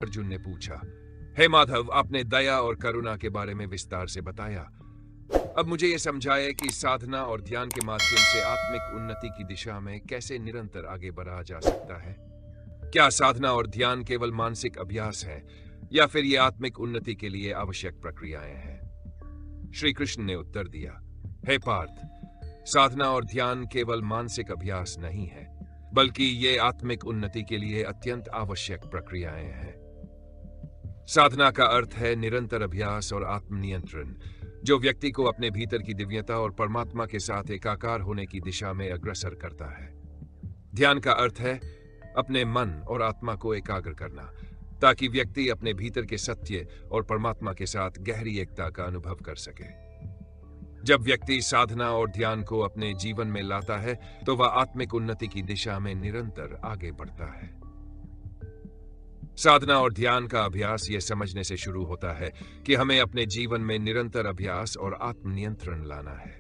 अर्जुन ने पूछा, हे माधव, आपने दया और करुणा के बारे में विस्तार से बताया। अब मुझे ये समझाए कि साधना और ध्यान के माध्यम से आत्मिक उन्नति की दिशा में कैसे निरंतर आगे बढ़ा जा सकता है। क्या साधना और ध्यान केवल मानसिक अभ्यास है या फिर ये आत्मिक उन्नति के लिए आवश्यक प्रक्रियाएं हैं? श्री कृष्ण ने उत्तर दिया, हे पार्थ, साधना और ध्यान केवल मानसिक अभ्यास नहीं है, बल्कि ये आत्मिक उन्नति के लिए अत्यंत आवश्यक प्रक्रियाएं हैं। साधना का अर्थ है निरंतर अभ्यास और आत्मनियंत्रण, जो व्यक्ति को अपने भीतर की दिव्यता और परमात्मा के साथ एकाकार होने की दिशा में अग्रसर करता है। ध्यान का अर्थ है अपने मन और आत्मा को एकाग्र करना, ताकि व्यक्ति अपने भीतर के सत्य और परमात्मा के साथ गहरी एकता का अनुभव कर सके। जब व्यक्ति साधना और ध्यान को अपने जीवन में लाता है, तो वह आत्मिक उन्नति की दिशा में निरंतर आगे बढ़ता है। साधना और ध्यान का अभ्यास यह समझने से शुरू होता है कि हमें अपने जीवन में निरंतर अभ्यास और आत्मनियंत्रण लाना है।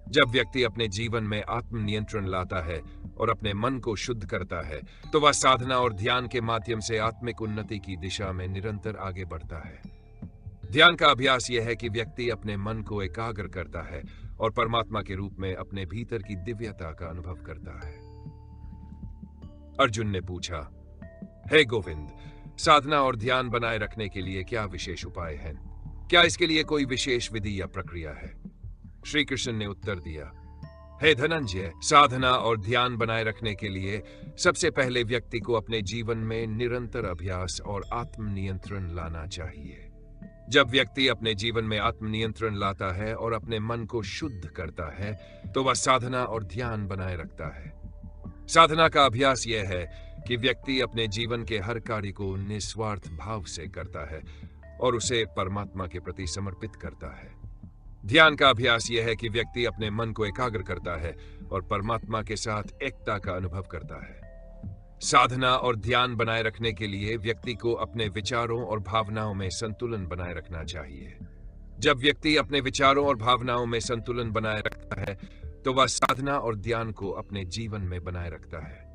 जब व्यक्ति अपने जीवन में आत्मनियंत्रण लाता है और अपने मन को शुद्ध करता है, तो वह साधना और ध्यान के माध्यम से आत्मिक उन्नति की दिशा में निरंतर आगे बढ़ता है। ध्यान का अभ्यास यह है कि व्यक्ति अपने मन को एकाग्र करता है और परमात्मा के रूप में अपने भीतर की दिव्यता का अनुभव करता है। अर्जुन ने पूछा, हे गोविंद, साधना और ध्यान बनाए रखने के लिए क्या विशेष उपाय हैं? क्या इसके लिए कोई विशेष विधि या प्रक्रिया है? श्री कृष्ण ने उत्तर दिया, हे धनंजय, साधना और ध्यान बनाए रखने के लिए सबसे पहले व्यक्ति को अपने जीवन में निरंतर अभ्यास और आत्मनियंत्रण लाना चाहिए। जब व्यक्ति अपने जीवन में आत्मनियंत्रण लाता है और अपने मन को शुद्ध करता है, तो वह साधना और ध्यान बनाए रखता है। साधना का अभ्यास यह है कि व्यक्ति अपने जीवन के हर कार्य को निस्वार्थ भाव से करता है और उसे परमात्मा के प्रति समर्पित करता है। ध्यान का अभ्यास यह है कि व्यक्ति अपने मन को एकाग्र करता है और परमात्मा के साथ एकता का अनुभव करता है। साधना और ध्यान बनाए रखने के लिए व्यक्ति को अपने विचारों और भावनाओं में संतुलन बनाए रखना चाहिए। जब व्यक्ति अपने विचारों और भावनाओं में संतुलन बनाए रखता है, तो वह साधना और ध्यान को अपने जीवन में बनाए रखता है।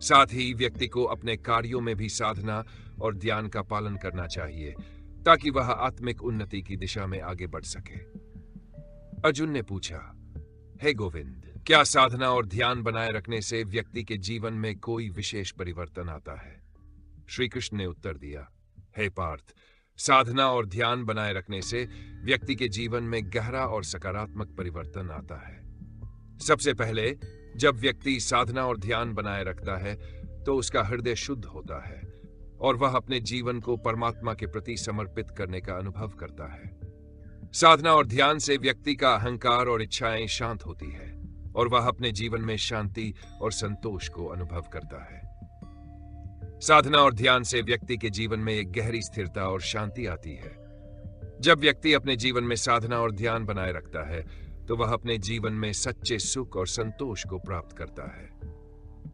साथ ही व्यक्ति को अपने कार्यों में भी साधना और ध्यान का पालन करना चाहिए, ताकि वह आत्मिक उन्नति की दिशा में आगे बढ़ सके। अर्जुन ने पूछा, हे गोविंद, क्या साधना और ध्यान बनाए रखने से व्यक्ति के जीवन में कोई विशेष परिवर्तन आता है? श्री कृष्ण ने उत्तर दिया, हे पार्थ, साधना और ध्यान बनाए रखने से व्यक्ति के जीवन में गहरा और सकारात्मक परिवर्तन आता है। सबसे पहले, जब व्यक्ति साधना और ध्यान बनाए रखता है, तो उसका हृदय शुद्ध होता है और वह अपने जीवन को परमात्मा के प्रति समर्पित करने का अनुभव करता है। साधना और ध्यान से व्यक्ति का अहंकार और इच्छाएं शांत होती है और वह अपने जीवन में शांति और संतोष को अनुभव करता है। साधना और ध्यान से व्यक्ति के जीवन में एक गहरी स्थिरता और शांति आती है। जब व्यक्ति अपने जीवन में साधना और ध्यान बनाए रखता है, तो वह अपने जीवन में सच्चे सुख और संतोष को प्राप्त करता है।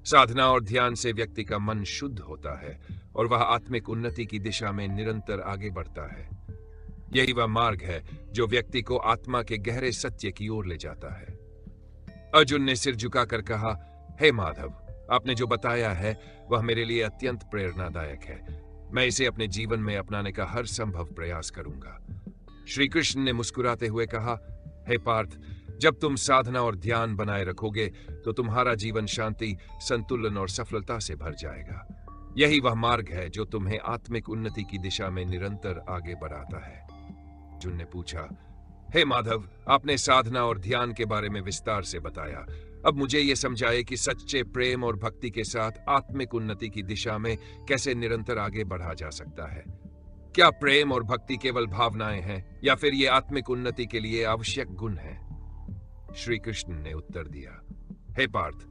साधना और ध्यान से व्यक्ति का मन शुद्ध होता है और वह आत्मिक उन्नति की दिशा में निरंतर आगे बढ़ता है। यही वह मार्ग है जो व्यक्ति को आत्मा के गहरे सत्य की ओर ले जाता है। अर्जुन ने सिर झुकाकर कहा, हे माधव, आपने जो बताया है वह मेरे लिए अत्यंत प्रेरणादायक है। मैं इसे अपने जीवन में अपनाने का हर संभव प्रयास करूंगा। श्री कृष्ण ने मुस्कुराते हुए कहा, हे पार्थ, जब तुम साधना और ध्यान बनाए रखोगे, तो तुम्हारा जीवन शांति, संतुलन और सफलता से भर जाएगा। यही वह मार्ग है जो तुम्हें आत्मिक उन्नति की दिशा में निरंतर आगे बढ़ाता है। अर्जुन ने पूछा, हे माधव, आपने साधना और ध्यान के बारे में विस्तार से बताया। अब मुझे यह समझाए कि सच्चे प्रेम और भक्ति के साथ आत्मिक उन्नति की दिशा में कैसे निरंतर आगे बढ़ा जा सकता है। क्या प्रेम और भक्ति केवल भावनाएं हैं या फिर ये आत्मिक उन्नति के लिए आवश्यक गुण हैं? श्री कृष्ण ने उत्तर दिया, हे पार्थ,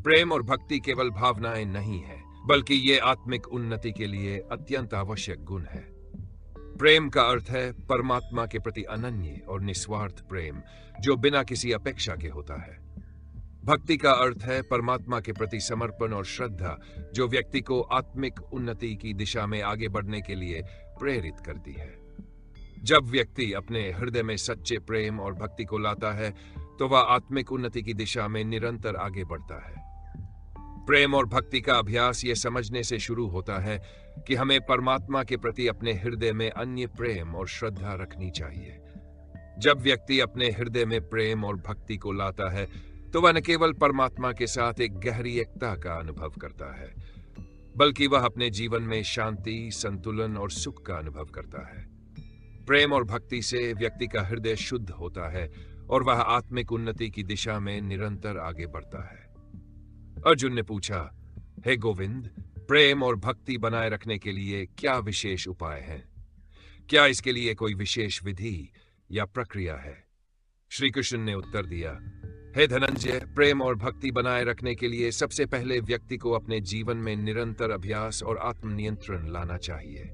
प्रेम और भक्ति केवल भावनाएं नहीं है, बल्कि ये आत्मिक उन्नति के लिए अत्यंत आवश्यक गुण है। प्रेम का अर्थ है परमात्मा के प्रति अनन्य और निस्वार्थ प्रेम, जो बिना किसी अपेक्षा के होता है। भक्ति का अर्थ है परमात्मा के प्रति समर्पण और श्रद्धा, जो व्यक्ति को आत्मिक उन्नति की दिशा में आगे बढ़ने के लिए प्रेरित करती है। जब व्यक्ति अपने हृदय में सच्चे प्रेम और भक्ति को लाता है, तो वह आत्मिक उन्नति की दिशा में निरंतर आगे बढ़ता है। प्रेम और भक्ति का अभ्यास ये समझने से शुरू होता है कि हमें परमात्मा के प्रति अपने हृदय में अन्य प्रेम और श्रद्धा रखनी चाहिए। जब व्यक्ति अपने हृदय में प्रेम और भक्ति को लाता है तो वह न केवल परमात्मा के साथ एक गहरी एकता का अनुभव करता है, बल्कि वह अपने जीवन में शांति, संतुलन और सुख का अनुभव करता है। प्रेम और भक्ति से व्यक्ति का हृदय शुद्ध होता है और वह आत्मिक उन्नति की दिशा में निरंतर आगे बढ़ता है। अर्जुन ने पूछा, हे गोविंद, प्रेम और भक्ति बनाए रखने के लिए क्या विशेष उपाय हैं? क्या इसके लिए कोई विशेष विधि या प्रक्रिया है? श्री कृष्ण ने उत्तर दिया, हे धनंजय, प्रेम और भक्ति बनाए रखने के लिए सबसे पहले व्यक्ति को अपने जीवन में निरंतर अभ्यास और आत्मनियंत्रण लाना चाहिए।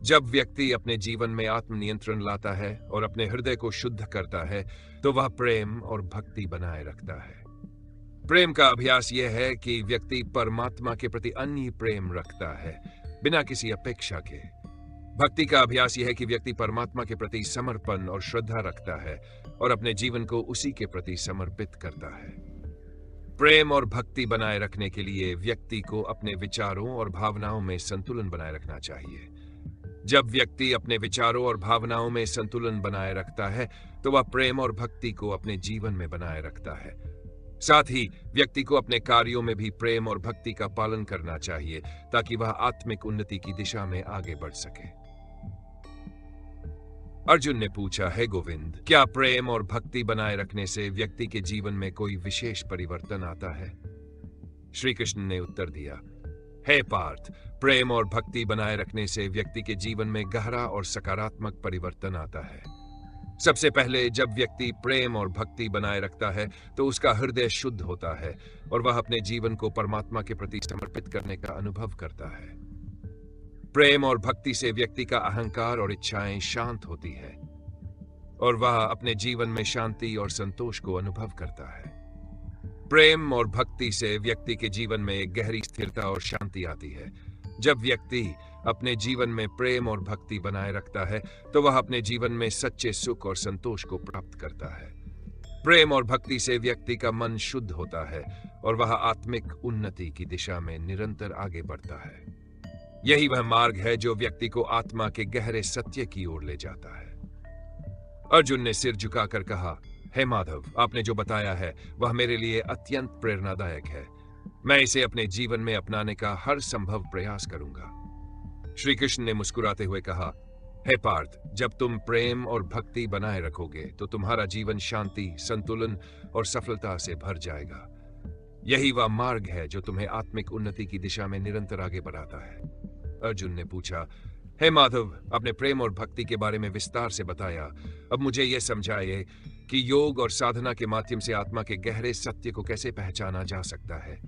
जब व्यक्ति अपने जीवन में आत्मनियंत्रण लाता है और अपने हृदय को शुद्ध करता है तो वह प्रेम और भक्ति बनाए रखता है। प्रेम का अभ्यास यह है कि व्यक्ति परमात्मा के प्रति अन्य प्रेम रखता है, बिना किसी अपेक्षा के। भक्ति का अभ्यास यह है कि व्यक्ति परमात्मा के प्रति समर्पण और श्रद्धा रखता है और अपने जीवन को उसी के प्रति समर्पित करता है। प्रेम और भक्ति बनाए रखने के लिए व्यक्ति को अपने विचारों और भावनाओं में संतुलन बनाए रखना चाहिए। जब व्यक्ति अपने विचारों और भावनाओं में संतुलन बनाए रखता है तो वह प्रेम और भक्ति को अपने जीवन में बनाए रखता है। साथ ही व्यक्ति को अपने कार्यों में भी प्रेम और भक्ति का पालन करना चाहिए ताकि वह आत्मिक उन्नति की दिशा में आगे बढ़ सके। अर्जुन ने पूछा, हे गोविंद, क्या प्रेम और भक्ति बनाए रखने से व्यक्ति के जीवन में कोई विशेष परिवर्तन आता है? श्री कृष्ण ने उत्तर दिया, हे पार्थ, प्रेम और भक्ति बनाए रखने से व्यक्ति के जीवन में गहरा और सकारात्मक परिवर्तन आता है। सबसे पहले जब व्यक्ति प्रेम और भक्ति बनाए रखता है तो उसका हृदय शुद्ध होता है और वह अपने जीवन को परमात्मा के प्रति समर्पित करने का अनुभव करता है। प्रेम और भक्ति से व्यक्ति का अहंकार और इच्छाएं शांत होती है और वह अपने जीवन में शांति और संतोष को अनुभव करता है। प्रेम और भक्ति से व्यक्ति के जीवन में एक गहरी स्थिरता और शांति आती है। जब व्यक्ति अपने जीवन में प्रेम और भक्ति बनाए रखता है तो वह अपने जीवन में सच्चे सुख और संतोष को प्राप्त करता है। प्रेम और भक्ति से व्यक्ति का मन शुद्ध होता है और वह आत्मिक उन्नति की दिशा में निरंतर आगे बढ़ता है। यही वह मार्ग है जो व्यक्ति को आत्मा के गहरे सत्य की ओर ले जाता है। अर्जुन ने सिर झुकाकर कहा, हे माधव, आपने जो बताया है वह मेरे लिए अत्यंत प्रेरणादायक है। मैं इसे अपने जीवन में अपनाने का हर संभव प्रयास करूंगा। श्री कृष्ण ने मुस्कुराते हुए कहा, हे पार्थ, जब तुम प्रेम और भक्ति बनाए रखोगे तो तुम्हारा जीवन शांति, संतुलन और सफलता से भर जाएगा। यही वह मार्ग है जो तुम्हें आत्मिक उन्नति की दिशा में निरंतर आगे बढ़ाता है। अर्जुन ने पूछा, हे माधव, आपने प्रेम और भक्ति के बारे में विस्तार से बताया। अब मुझे यह समझाइए कि योग और साधना के माध्यम से आत्मा के गहरे सत्य को कैसे पहचाना जा सकता है।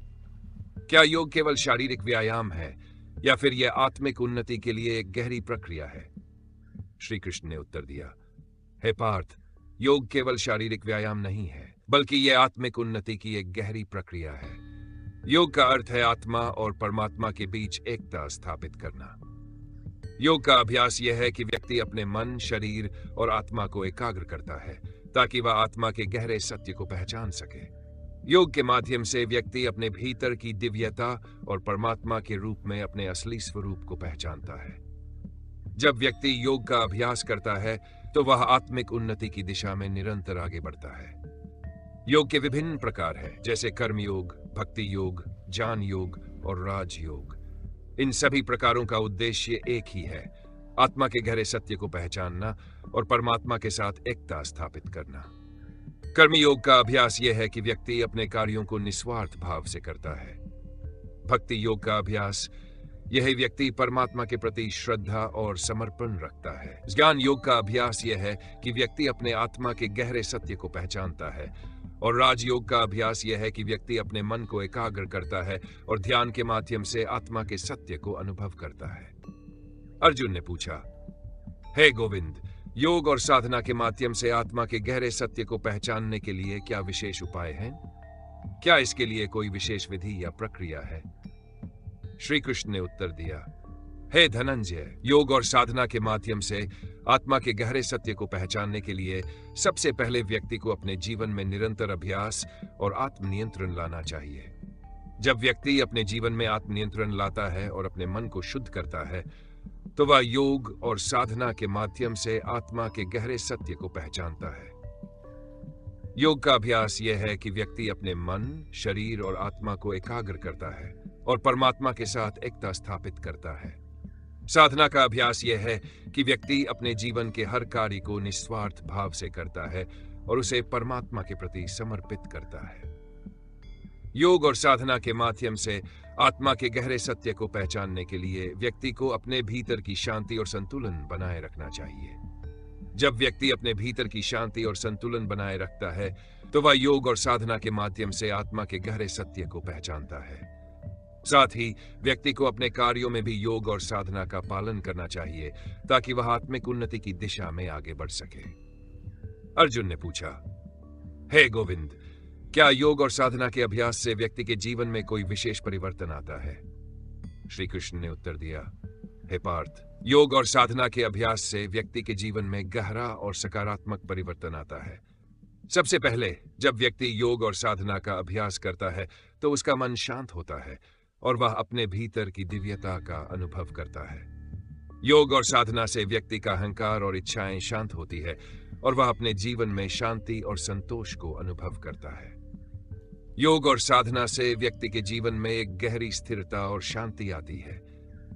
क्या योग केवल शारीरिक व्यायाम है या फिर यह आत्मिक उन्नति के लिए एक गहरी प्रक्रिया है? श्री कृष्ण ने उत्तर दिया, हे पार्थ, योग केवल शारीरिक व्यायाम नहीं है, बल्कि यह आत्मिक उन्नति की एक गहरी प्रक्रिया है। योग का अर्थ है आत्मा और परमात्मा के बीच एकता स्थापित करना। योग का अभ्यास यह है कि व्यक्ति अपने मन, शरीर और आत्मा को एकाग्र करता है ताकि वह आत्मा के गहरे सत्य को पहचान सके। योग के माध्यम से व्यक्ति अपने भीतर की दिव्यता और परमात्मा के रूप में अपने असली स्वरूप को पहचानता है। जब व्यक्ति योग का अभ्यास करता है तो वह आत्मिक उन्नति की दिशा में निरंतर आगे बढ़ता है। योग के विभिन्न प्रकार हैं, जैसे कर्म योग, भक्ति योग, ज्ञान योग और राजयोग। इन सभी प्रकारों का उद्देश्य एक ही है, आत्मा के गहरे सत्य को पहचानना और परमात्मा के साथ एकता स्थापित करना। कर्मयोग का अभ्यास यह है कि व्यक्ति अपने कार्यों को निस्वार्थ भाव से करता है। भक्ति योग का अभ्यास यह व्यक्ति परमात्मा के प्रति श्रद्धा और समर्पण रखता है। ज्ञान योग का अभ्यास यह है कि व्यक्ति अपने आत्मा के गहरे सत्य को पहचानता है। और राजयोग का अभ्यास यह है कि व्यक्ति अपने मन को एकाग्र करता है और ध्यान के माध्यम से आत्मा के सत्य को अनुभव करता है। अर्जुन ने पूछा, हे गोविंद, योग और साधना के माध्यम से आत्मा के गहरे सत्य को पहचानने के लिए क्या विशेष उपाय हैं? क्या इसके लिए कोई विशेष विधि या प्रक्रिया है? श्री कृष्ण ने उत्तर दिया, हे धनंजय, योग और साधना के माध्यम से आत्मा के गहरे सत्य को पहचानने के लिए सबसे पहले व्यक्ति को अपने जीवन में निरंतर अभ्यास और आत्मनियंत्रण लाना चाहिए। जब व्यक्ति अपने जीवन में आत्मनियंत्रण लाता है और अपने मन को शुद्ध करता है, तो वह योग और साधना के माध्यम से आत्मा के गहरे सत्य को पहचानता है। योग का अभ्यास यह है कि व्यक्ति अपने मन, शरीर और आत्मा को एकाग्र करता है और परमात्मा के साथ एकता स्थापित करता है। साधना का अभ्यास यह है कि व्यक्ति अपने जीवन के हर कार्य को निस्वार्थ भाव से करता है और उसे परमात्मा के प्रति समर्पित करता है। योग और साधना के माध्यम से आत्मा के गहरे सत्य को पहचानने के लिए व्यक्ति को अपने भीतर की शांति और संतुलन बनाए रखना चाहिए। जब व्यक्ति अपने भीतर की शांति और संतुलन बनाए रखता है, तो वह योग और साधना के माध्यम से आत्मा के गहरे सत्य को पहचानता है। साथ ही व्यक्ति को अपने कार्यों में भी योग और साधना का पालन करना चाहिए, ताकि वह आत्मिक उन्नति की दिशा में आगे बढ़ सके। अर्जुन ने पूछा, हे गोविंद, क्या योग और साधना के अभ्यास से व्यक्ति के जीवन में कोई विशेष परिवर्तन आता है? श्री कृष्ण ने उत्तर दिया, हे पार्थ, योग और साधना के अभ्यास से व्यक्ति के जीवन में गहरा और सकारात्मक परिवर्तन आता है। सबसे पहले जब व्यक्ति योग और साधना का अभ्यास करता है, तो उसका मन शांत होता है और वह अपने भीतर की दिव्यता का अनुभव करता है। योग और साधना से व्यक्ति का अहंकार और इच्छाएं शांत होती है और वह अपने जीवन में शांति और संतोष को अनुभव करता है। योग और साधना से व्यक्ति के जीवन में एक गहरी स्थिरता और शांति आती है।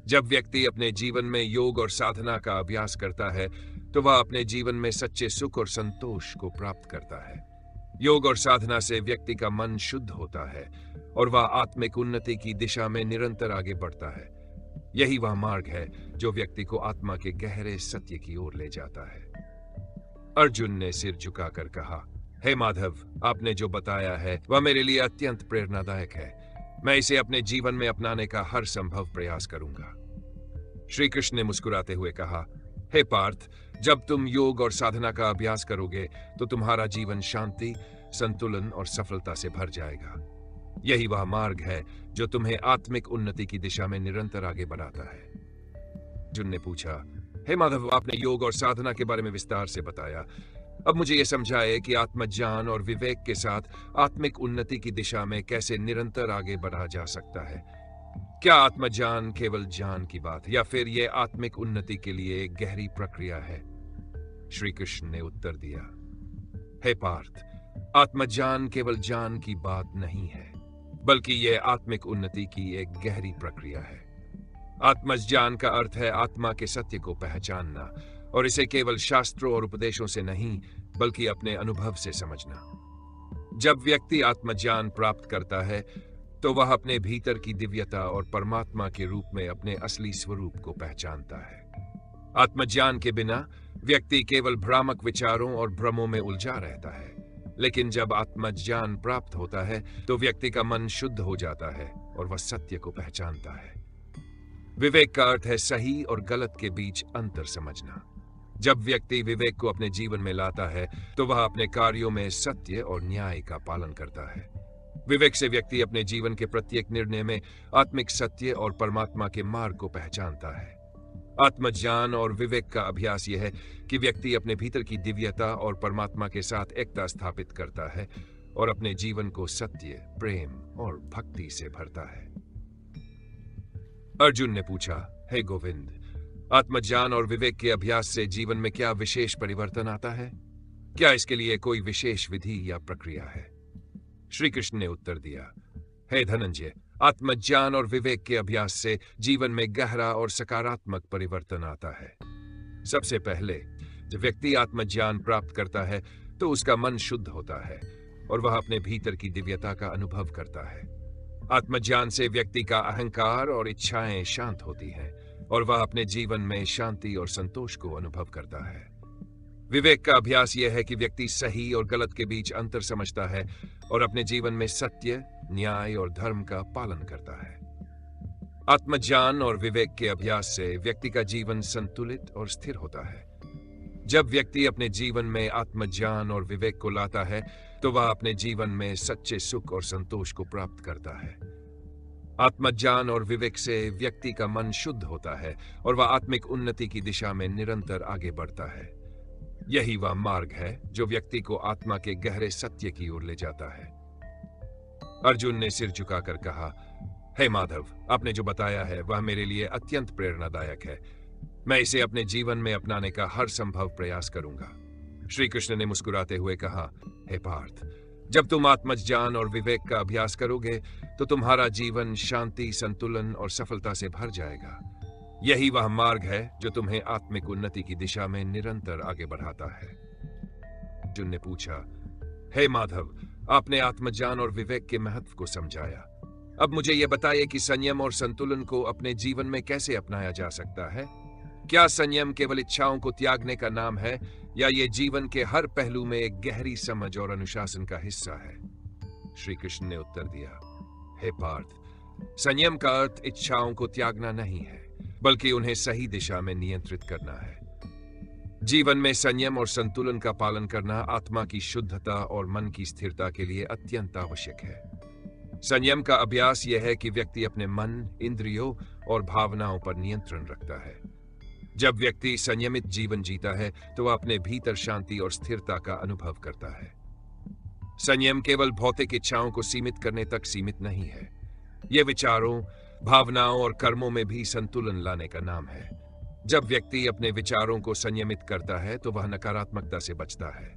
जब व्यक्ति अपने जीवन में योग और साधना का अभ्यास करता है, तो वह अपने जीवन में सच्चे सुख और संतोष को प्राप्त करता है। योग और साधना से व्यक्ति का मन शुद्ध होता है और वह आत्मिक उन्नति की दिशा में निरंतर आगे बढ़ता है। यही वह मार्ग है जो व्यक्ति को आत्मा के गहरे सत्य की ओर ले जाता है। अर्जुन ने सिर झुकाकर कहा, हे माधव, आपने जो बताया है वह मेरे लिए अत्यंत प्रेरणादायक है। मैं इसे अपने जीवन में अपनाने का हर संभव प्रयास करूंगा। श्री कृष्ण ने मुस्कुराते हुए कहा, हे पार्थ, जब तुम योग और साधना का अभ्यास करोगे तो तुम्हारा जीवन शांति, संतुलन और सफलता से भर जाएगा। यही वह मार्ग है जो तुम्हें आत्मिक उन्नति की दिशा में निरंतर आगे बढ़ाता है। अर्जुन ने पूछा, हे माधव, आपने योग और साधना के बारे में विस्तार से बताया। अब मुझे यह समझाए कि आत्मज्ञान और विवेक के साथ आत्मिक उन्नति की दिशा में कैसे निरंतर आगे बढ़ा जा सकता है। क्या आत्मज्ञान केवल ज्ञान की बात, या फिर यह आत्मिक उन्नति के लिए एक गहरी प्रक्रिया है? श्री कृष्ण ने उत्तर दिया, हे पार्थ, आत्मज्ञान केवल ज्ञान की बात नहीं है, बल्कि यह आत्मिक उन्नति की एक गहरी प्रक्रिया है। आत्मज्ञान का अर्थ है आत्मा के सत्य को पहचानना, और इसे केवल शास्त्रों और उपदेशों से नहीं, बल्कि अपने अनुभव से समझना। जब व्यक्ति आत्मज्ञान प्राप्त करता है, तो वह अपने भीतर की दिव्यता और परमात्मा के रूप में अपने असली स्वरूप को पहचानता है। आत्मज्ञान के बिना व्यक्ति केवल भ्रामक विचारों और भ्रमों में उलझा रहता है, लेकिन जब आत्मज्ञान प्राप्त होता है, तो व्यक्ति का मन शुद्ध हो जाता है और वह सत्य को पहचानता है। विवेक का अर्थ है सही और गलत के बीच अंतर समझना। जब व्यक्ति विवेक को अपने जीवन में लाता है, तो वह अपने कार्यों में सत्य और न्याय का पालन करता है। विवेक से व्यक्ति अपने जीवन के प्रत्येक निर्णय में आत्मिक सत्य और परमात्मा के मार्ग को पहचानता है। आत्मज्ञान और विवेक का अभ्यास यह है कि व्यक्ति अपने भीतर की दिव्यता और परमात्मा के साथ एकता स्थापित करता है और अपने जीवन को सत्य, प्रेम और भक्ति से भरता है। अर्जुन ने पूछा, हे गोविंद, आत्मज्ञान और विवेक के अभ्यास से जीवन में क्या विशेष परिवर्तन आता है? क्या इसके लिए कोई विशेष विधि या प्रक्रिया है? श्री कृष्ण ने उत्तर दिया, हे धनंजय, आत्मज्ञान और विवेक के अभ्यास से जीवन में गहरा और सकारात्मक परिवर्तन आता है। सबसे पहले जब व्यक्ति आत्मज्ञान प्राप्त करता है, तो उसका मन शुद्ध होता है और वह अपने भीतर की दिव्यता का अनुभव करता है। आत्मज्ञान से व्यक्ति का अहंकार और इच्छाएं शांत होती हैं और वह अपने जीवन में शांति और संतोष को अनुभव करता है। विवेक का अभ्यास यह है कि व्यक्ति सही और गलत के बीच अंतर समझता है और अपने जीवन में सत्य, न्याय और धर्म का पालन करता है। आत्मज्ञान और विवेक के अभ्यास से व्यक्ति का जीवन संतुलित और स्थिर होता है। जब व्यक्ति अपने जीवन में आत्मज्ञान और विवेक को लाता है, तो वह अपने जीवन में सच्चे सुख और संतोष को प्राप्त करता है। आत्मज्ञान और विवेक से व्यक्ति का मन शुद्ध होता है और वह आत्मिक उन्नति की दिशा में निरंतर आगे बढ़ता है। यही वह मार्ग है जो व्यक्ति को आत्मा के गहरे सत्य की ओर ले जाता है। अर्जुन ने सिर झुकाकर कहा, हे माधव, आपने जो बताया है वह मेरे लिए अत्यंत प्रेरणादायक है। मैं इसे अपने जीवन में अपनाने का हर संभव प्रयास करूंगा। श्री कृष्ण ने मुस्कुराते हुए कहा, हे पार्थ, जब तुम आत्मज्ञान और विवेक का अभ्यास करोगे तो तुम्हारा जीवन शांति, संतुलन और सफलता से भर जाएगा। यही वह मार्ग है जो तुम्हें आत्मिक उन्नति की दिशा में निरंतर आगे बढ़ाता है। अर्जुन ने पूछा, हे माधव, आपने आत्मज्ञान और विवेक के महत्व को समझाया। अब मुझे यह बताइए कि संयम और संतुलन को अपने जीवन में कैसे अपनाया जा सकता है। क्या संयम केवल इच्छाओं को त्यागने का नाम है, या ये जीवन के हर पहलू में एक गहरी समझ और अनुशासन का हिस्सा है? श्री कृष्ण ने उत्तर दिया, हे पार्थ, संयम का अर्थ इच्छाओं को त्यागना नहीं है, बल्कि उन्हें सही दिशा में नियंत्रित करना है। जीवन में संयम और संतुलन का पालन करना आत्मा की शुद्धता और मन की स्थिरता के लिए अत्यंत आवश्यक है। संयम का अभ्यास यह है कि व्यक्ति अपने मन, इंद्रियों और भावनाओं पर नियंत्रण रखता है। जब व्यक्ति संयमित जीवन जीता है तो वह अपने भीतर शांति और स्थिरता का अनुभव करता है। संयम केवल भौतिक इच्छाओं को सीमित करने तक सीमित नहीं है। यह विचारों, भावनाओं और कर्मों में भी संतुलन लाने का नाम है। जब व्यक्ति अपने विचारों को संयमित करता है तो वह नकारात्मकता से बचता है।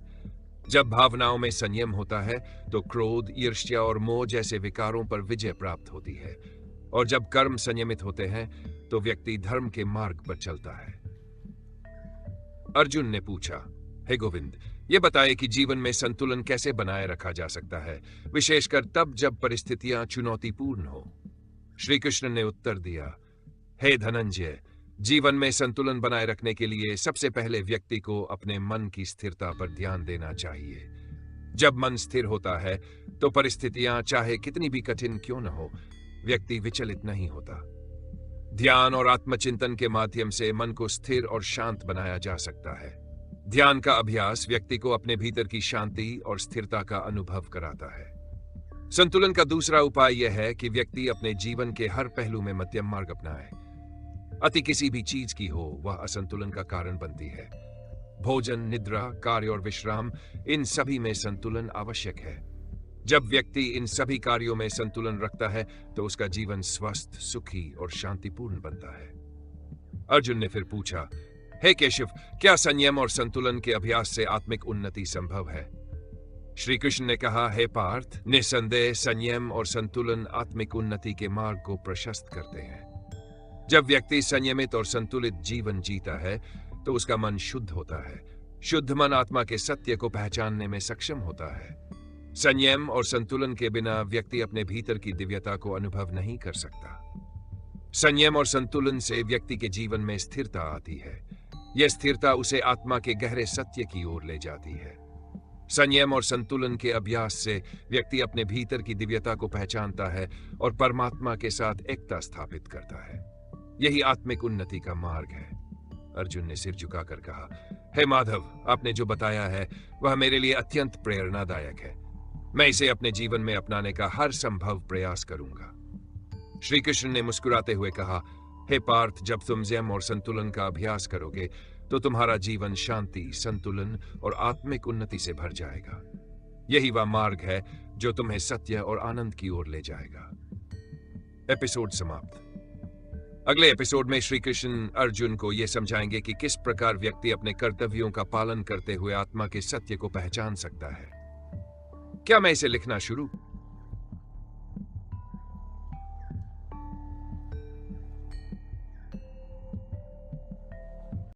जब भावनाओं में संयम होता है तो क्रोध, ईर्ष्या और मोह जैसे विकारों पर विजय प्राप्त होती है। और जब कर्म संयमित होते हैं तो व्यक्ति धर्म के मार्ग पर चलता है। अर्जुन ने पूछा, हे गोविंद, ये बताए कि जीवन में संतुलन कैसे बनाए रखा जा सकता है, विशेषकर तब जब परिस्थितियां चुनौतीपूर्ण हो। श्री कृष्ण ने उत्तर दिया, हे धनंजय, जीवन में संतुलन बनाए रखने के लिए सबसे पहले व्यक्ति को अपने मन की स्थिरता पर ध्यान देना चाहिए। जब मन स्थिर होता है तो परिस्थितियां चाहे कितनी भी कठिन क्यों न हो, व्यक्ति विचलित नहीं होता। ध्यान और आत्मचिंतन के माध्यम से मन को स्थिर और शांत बनाया जा सकता है। ध्यान का अभ्यास व्यक्ति को अपने भीतर की शांति और स्थिरता का अनुभव कराता है। संतुलन का दूसरा उपाय यह है कि व्यक्ति अपने जीवन के हर पहलू में मध्यम मार्ग अपनाए। अति किसी भी चीज की हो वह असंतुलन का कारण बनती है। भोजन, निद्रा, कार्य और विश्राम, इन सभी में संतुलन आवश्यक है। जब व्यक्ति इन सभी कार्यों में संतुलन रखता है तो उसका जीवन स्वस्थ, सुखी और शांतिपूर्ण बनता है। अर्जुन ने फिर पूछा, हे केशव, क्या संयम और संतुलन के अभ्यास से आत्मिक उन्नति संभव है? श्री कृष्ण ने कहा, हे पार्थ, निसंदेह संयम और संतुलन आत्मिक उन्नति के मार्ग को प्रशस्त करते हैं। जब व्यक्ति संयमित और संतुलित जीवन जीता है तो उसका मन शुद्ध होता है। शुद्ध मन आत्मा के सत्य को पहचानने में सक्षम होता है। संयम और संतुलन के बिना व्यक्ति अपने भीतर की दिव्यता को अनुभव नहीं कर सकता। संयम और संतुलन से व्यक्ति के जीवन में स्थिरता आती है। यह स्थिरता उसे आत्मा के गहरे सत्य की ओर ले जाती है। संयम और संतुलन के अभ्यास से व्यक्ति अपने भीतर की दिव्यता को पहचानता है और परमात्मा के साथ एकता स्थापित करता है। यही आत्मिक उन्नति का मार्ग है। अर्जुन ने सिर झुकाकर कहा, हे माधव, आपने जो बताया है वह मेरे लिए अत्यंत प्रेरणादायक है। मैं इसे अपने जीवन में अपनाने का हर संभव प्रयास करूंगा। श्री कृष्ण ने मुस्कुराते हुए कहा, हे पार्थ, जब तुम संयम और संतुलन का अभ्यास करोगे तो तुम्हारा जीवन शांति, संतुलन और आत्मिक उन्नति से भर जाएगा। यही वह मार्ग है जो तुम्हें सत्य और आनंद की ओर ले जाएगा। एपिसोड समाप्त। अगले एपिसोड में श्री कृष्ण अर्जुन को यह समझाएंगे कि किस प्रकार व्यक्ति अपने कर्तव्यों का पालन करते हुए आत्मा के सत्य को पहचान सकता है। क्या मैं इसे लिखना शुरू